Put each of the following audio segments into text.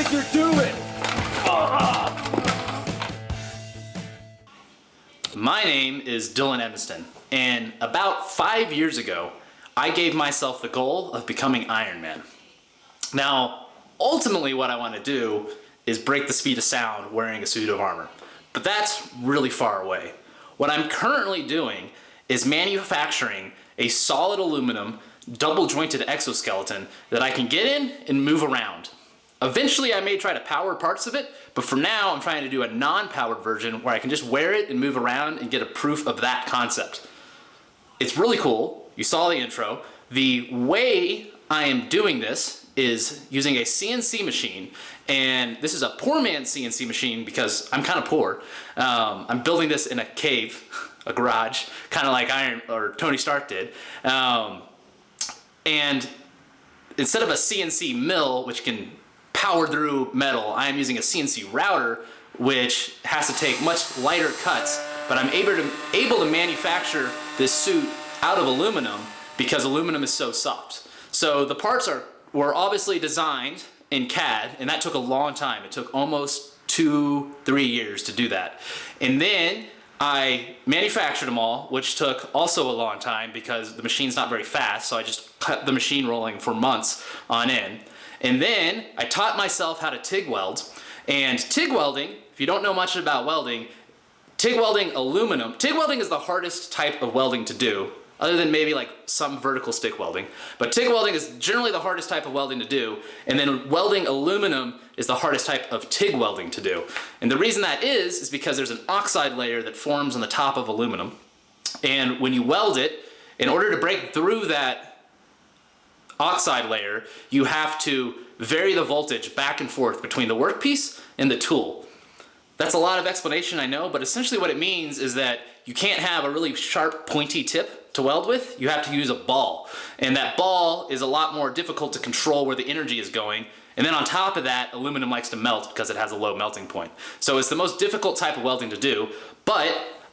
think you're doing? My name is Dylan Evanston, and about 5 years ago, I gave myself the goal of becoming Iron Man. Now, ultimately what I want to do is break the speed of sound wearing a suit of armor, but that's really far away. What I'm currently doing is manufacturing a solid aluminum, double jointed exoskeleton that I can get in and move around. Eventually I may try to power parts of it, but for now I'm trying to do a non-powered version where I can just wear it and move around and get a proof of that concept. It's really cool. You saw the intro. The way I am doing this is using a CNC machine, and this is a poor man's CNC machine because I'm kind of poor. I'm building this in a cave, a garage, kind of like Tony Stark did. And instead of a CNC mill, which can power through metal, I am using a CNC router, which has to take much lighter cuts, but I'm able to manufacture this suit out of aluminum because aluminum is so soft. So the parts were obviously designed in CAD, and that took a long time. It took almost 2-3 years to do that. And then I manufactured them all, which took also a long time because the machine's not very fast, so I just kept the machine rolling for months on end. And then I taught myself how to TIG weld. And TIG welding, if you don't know much about welding, TIG welding is the hardest type of welding to do, other than maybe like some vertical stick welding. But TIG welding is generally the hardest type of welding to do, and then welding aluminum is the hardest type of TIG welding to do. And the reason that is because there's an oxide layer that forms on the top of aluminum, and when you weld it, in order to break through that oxide layer, you have to vary the voltage back and forth between the workpiece and the tool. That's a lot of explanation, I know, but essentially what it means is that you can't have a really sharp, pointy tip to weld with. You have to use a ball. And that ball is a lot more difficult to control where the energy is going. And then on top of that, aluminum likes to melt because it has a low melting point. So it's the most difficult type of welding to do, but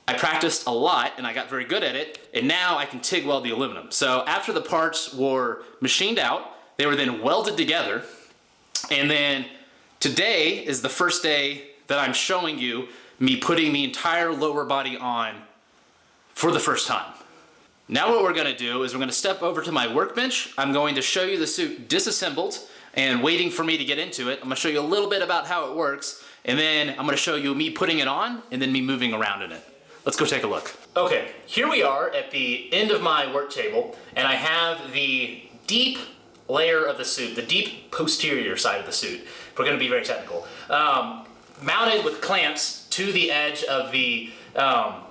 I practiced a lot and I got very good at it, and now I can TIG weld the aluminum. So after the parts were machined out, they were then welded together, and then today is the first day that I'm showing you me putting the entire lower body on for the first time. Now what we're gonna do is we're gonna step over to my workbench. I'm going to show you the suit disassembled and waiting for me to get into it. I'm gonna show you a little bit about how it works, and then I'm gonna show you me putting it on and then me moving around in it. Let's go take a look. Okay, here we are at the end of my work table, and I have the deep layer of the suit, the deep posterior side of the suit, if we're gonna be very technical, mounted with clamps to the edge of the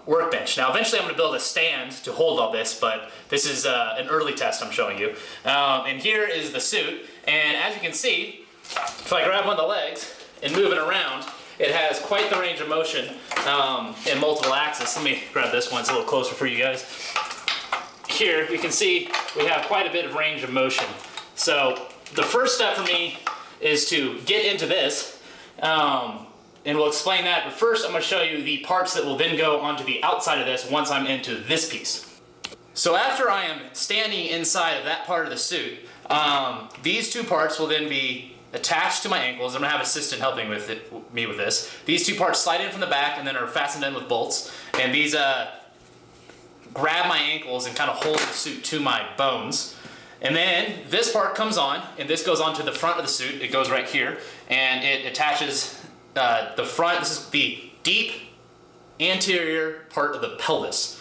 workbench. Now eventually I'm gonna build a stand to hold all this, but this is an early test I'm showing you. And here is the suit, and as you can see, if I grab one of the legs and move it around, it has quite the range of motion in multiple axes. Let me grab this one, it's a little closer for you guys. Here you can see we have quite a bit of range of motion. So the first step for me is to get into this, and we'll explain that, but first I'm going to show you the parts that will then go onto the outside of this once I'm into this piece. So after I am standing inside of that part of the suit, these two parts will then be attached to my ankles. I'm going to have an assistant helping me with this. These two parts slide in from the back and then are fastened in with bolts, and these grab my ankles and kind of hold the suit to my bones. And then this part comes on, and this goes onto the front of the suit. It goes right here, and it attaches the front. This is the deep anterior part of the pelvis.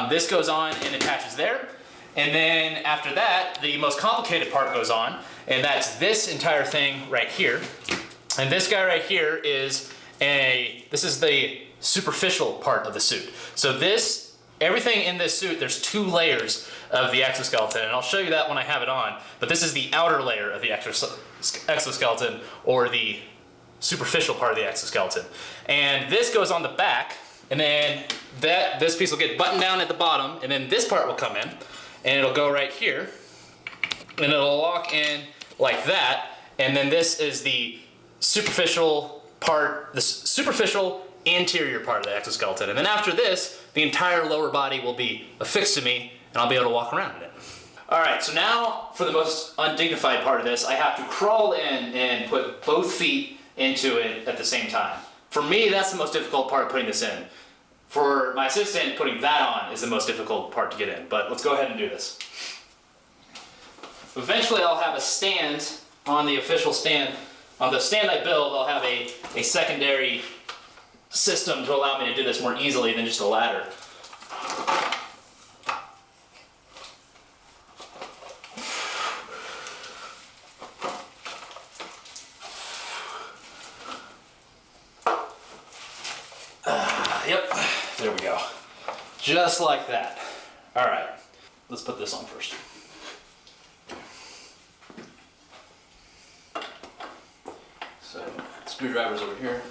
This goes on and attaches there. And then after that, the most complicated part goes on, and that's this entire thing right here. And this guy right here is this is the superficial part of the suit. So everything in this suit, there's 2 layers of the exoskeleton, and I'll show you that when I have it on, but this is the outer layer of the exoskeleton, or the superficial part of the exoskeleton. And this goes on the back, and then this piece will get buttoned down at the bottom, and then this part will come in, and it'll go right here, and it'll lock in like that, and then this is the superficial part, the superficial anterior part of the exoskeleton. And then after this, the entire lower body will be affixed to me, and I'll be able to walk around in it. All right, so now for the most undignified part of this, I have to crawl in and put both feet into it at the same time. For me, that's the most difficult part of putting this in. For my assistant, putting that on is the most difficult part to get in, but let's go ahead and do this. Eventually I'll have a stand on the official stand. On the stand I build, I'll have a secondary system to allow me to do this more easily than just a ladder. Yep, there we go. Just like that. All right, let's put this on first. So, screwdriver's over here.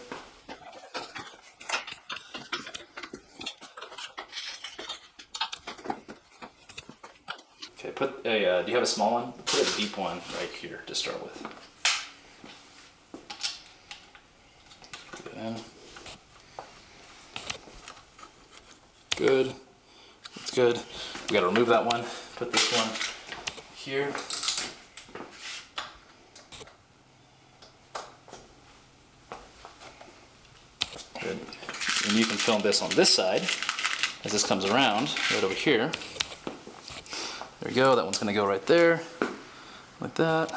Okay, put a, do you have a small one? Put a deep one right here to start with. Put it in. Good. That's good. We gotta remove that one. Put this one here. Good. And you can film this on this side as this comes around, right over here. There we go. That one's gonna go right there, like that.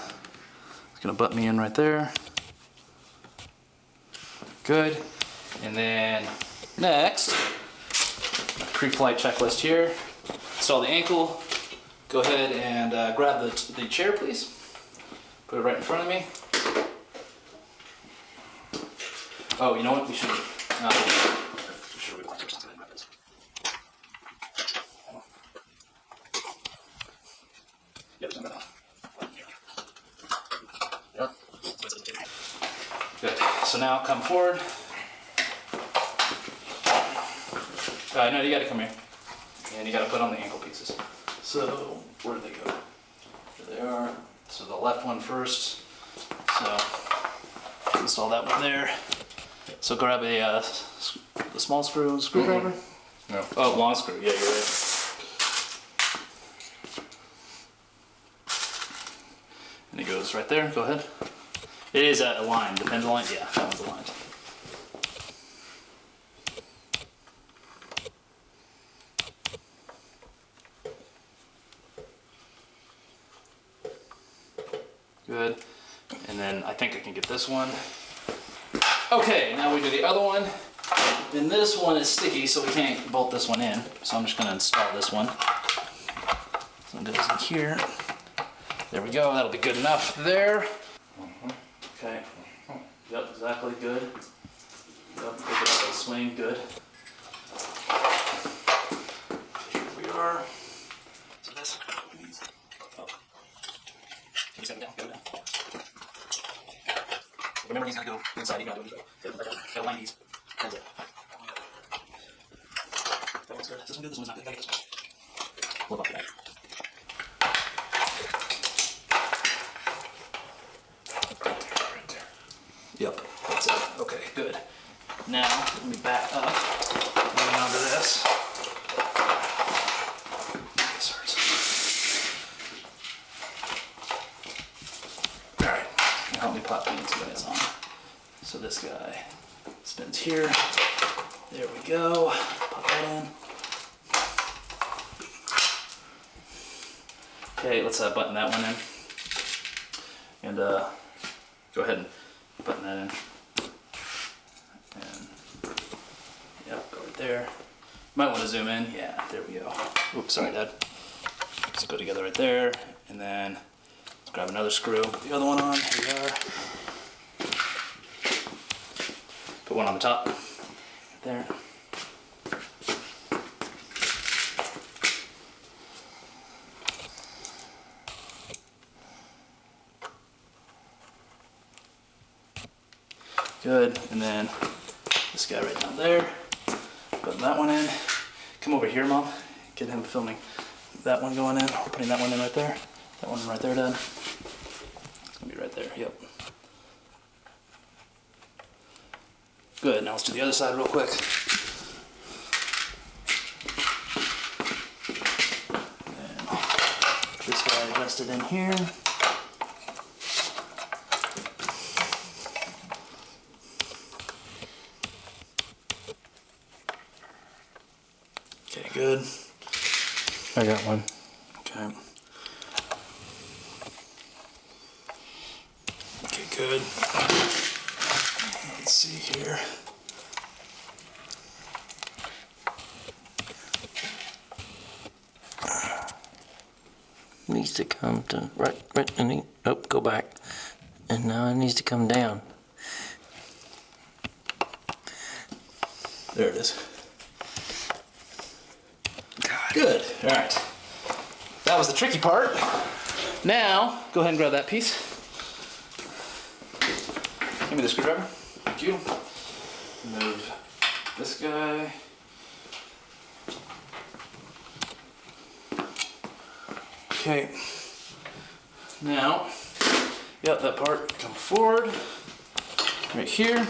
It's gonna butt me in right there. Good. And then next, pre-flight checklist here. Install the ankle. Go ahead and grab the chair, please. Put it right in front of me. Oh, you know what? We should relax first. Good. So now come forward. No, you gotta come here. And you gotta put on the ankle pieces. So, where do they go? There they are. So the left one first. So, install that one there. So grab a the small screwdriver? No. Oh, long screw. Yeah, you're right. And it goes right there. Go ahead. It is aligned. The pin's aligned. Yeah, that one's aligned. Good. And then I think I can get this one. Okay, now we do the other one. And this one is sticky, so we can't bolt this one in. So I'm just going to install this one. So it goes in here. There we go. That'll be good enough there. Okay. Yep, exactly. Good. Yep, good. Swing. Good. Here we are. So this. Oh. Can you set it down? Go down. Remember, he's gonna go inside. You gotta do it. Gotta line these. That's it. That one's good. This one good. This one's not good. Gotta get this one. Flip up that. Right there. Yep. That's it. Okay. Good. Now let me back up. Moving on to this. This hurts. All right. Now help me pop these guys on. So this guy spins here. There we go. Pop that in. Okay, let's button that one in. And go ahead and button that in. And yep, go right there. Might want to zoom in. Yeah, there we go. Oops, sorry, Dad. Let's go together right there. And then let's grab another screw. Put the other one on. Here we are. Put one on the top. Right there. Good, and then this guy right down there. Putting that one in. Come over here, Mom. Get him filming that one going in. We're putting that one in right there. That one right there, Dad. It's gonna be right there, yep. Good, now let's do the other side real quick. And this rest it in here. Okay, good. I got one. Okay. Okay, good. Let's see here. Needs to come to right and oh, go back. And now it needs to come down. There it is. God. Good. All right. That was the tricky part. Now, go ahead and grab that piece. Give me the screwdriver. Thank you. Move this guy. Okay. Now, yep, that part come forward. Right here.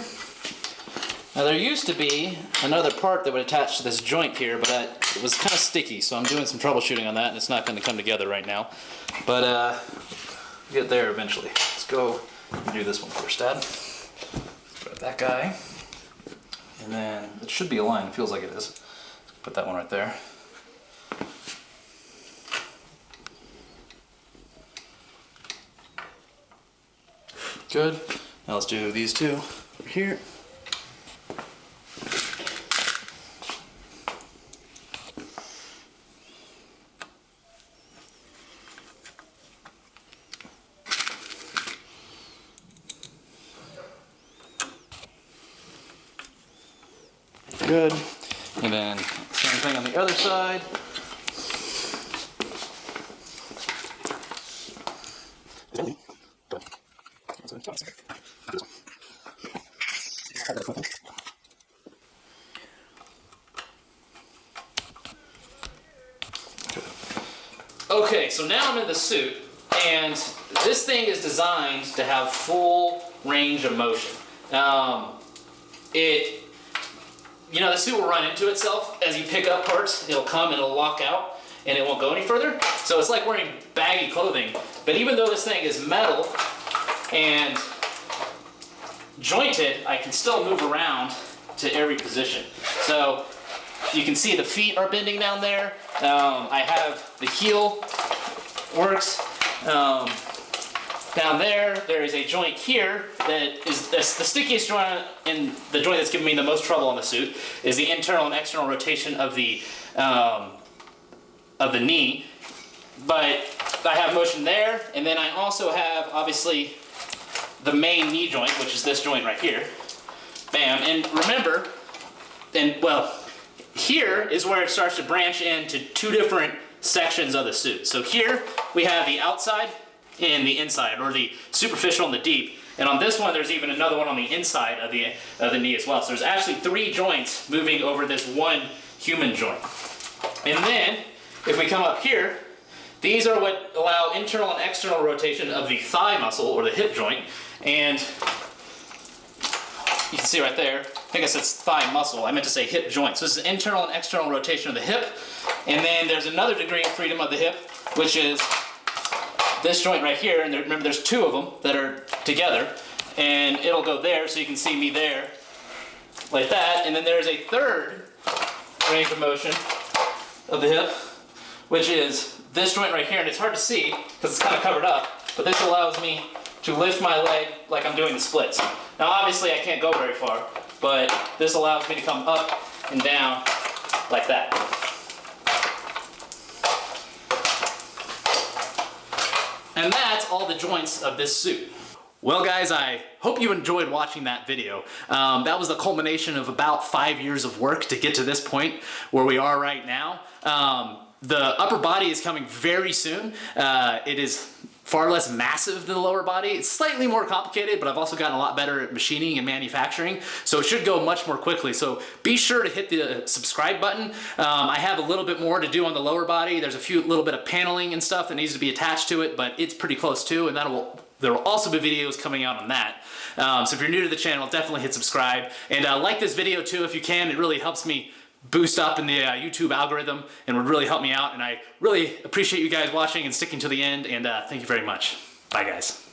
Now there used to be another part that would attach to this joint here, but it was kind of sticky, so I'm doing some troubleshooting on that, and it's not going to come together right now. But we'll get there eventually. Let's go and do this one first, Dad. Grab that guy, and then it should be aligned. It feels like it is. Put that one right there. Good. Now let's do these two over here. Good. And then same thing on the other side. Okay, so now I'm in the suit, and this thing is designed to have full range of motion. You know, the suit will run into itself as you pick up parts. It'll come and it'll lock out, and it won't go any further. So it's like wearing baggy clothing. But even though this thing is metal and jointed, I can still move around to every position. So you can see the feet are bending down there. I have the heel works. Down there, there is a joint here that is the stickiest joint, and the joint that's giving me the most trouble on the suit is the internal and external rotation of the knee. But I have motion there, and then I also have obviously the main knee joint, which is this joint right here. Bam, and remember, here is where it starts to branch into two different sections of the suit. So here we have the outside and the inside, or the superficial and the deep. And on this one, there's even another one on the inside of the knee as well. So there's actually three joints moving over this one human joint. And then, if we come up here, these are what allow internal and external rotation of the thigh muscle, or the hip joint. And you can see right there, I think it says thigh muscle. I meant to say hip joint. So this is internal and external rotation of the hip. And then there's another degree of freedom of the hip, which is this joint right here, and remember there's two of them that are together, and it'll go there, so you can see me there, like that. And then there's a third range of motion of the hip, which is this joint right here, and it's hard to see because it's kind of covered up, but this allows me to lift my leg like I'm doing the splits. Now obviously I can't go very far, but this allows me to come up and down like that. And that's all the joints of this suit. Well guys, I hope you enjoyed watching that video. That was the culmination of about 5 years of work to get to this point where we are right now. The upper body is coming very soon. It is far less massive than the lower body. It's slightly more complicated, but I've also gotten a lot better at machining and manufacturing, so it should go much more quickly. So be sure to hit the subscribe button. I have a little bit more to do on the lower body. There's a little bit of paneling and stuff that needs to be attached to it, but it's pretty close too, and there will also be videos coming out on that. So if you're new to the channel, definitely hit subscribe, and like this video too if you can. It really helps me boost up in the YouTube algorithm and would really help me out. And I really appreciate you guys watching and sticking to the end. And thank you very much. Bye, guys.